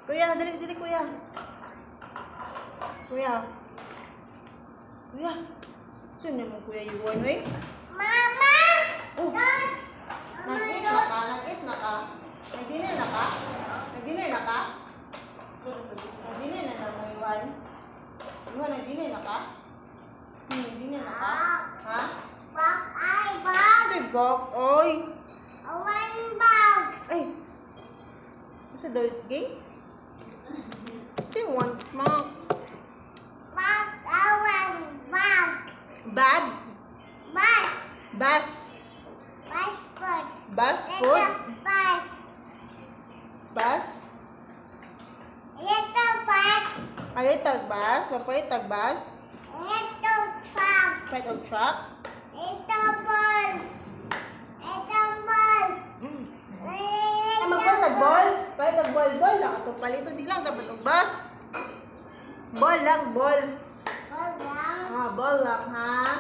Kuya, dali, dali, kuya. Kuya. Kuya. Saan naman kuya iwan, eh? Mama! Oh. Nag-eat na ka? Nag-eat na ka? Nag-dinner na ka? Nag-dinner na ka? Nag-dinner na na mo iwan? Iwan, nag-dinner na ka? Nag-dinner na ka? Ha? Bag ay bag! Ay, gok, oy! Awan bag! Ay! Sa dirt game? Ito yung one smoke. Bag awan bag! Bag? Bag! Bus? Passport! Bus food? Bus! Bus? Ito bus! Palitag bus? Papalitag bus? Ito truck! Pet of truck? Ito ball! Ito ball! Ay, magpalitag ball? Palitag ball, ball lang. Ito palito, di lang. Dapat og bus. Ball lang, ball. Ball lang! Ah, ball lang, ha?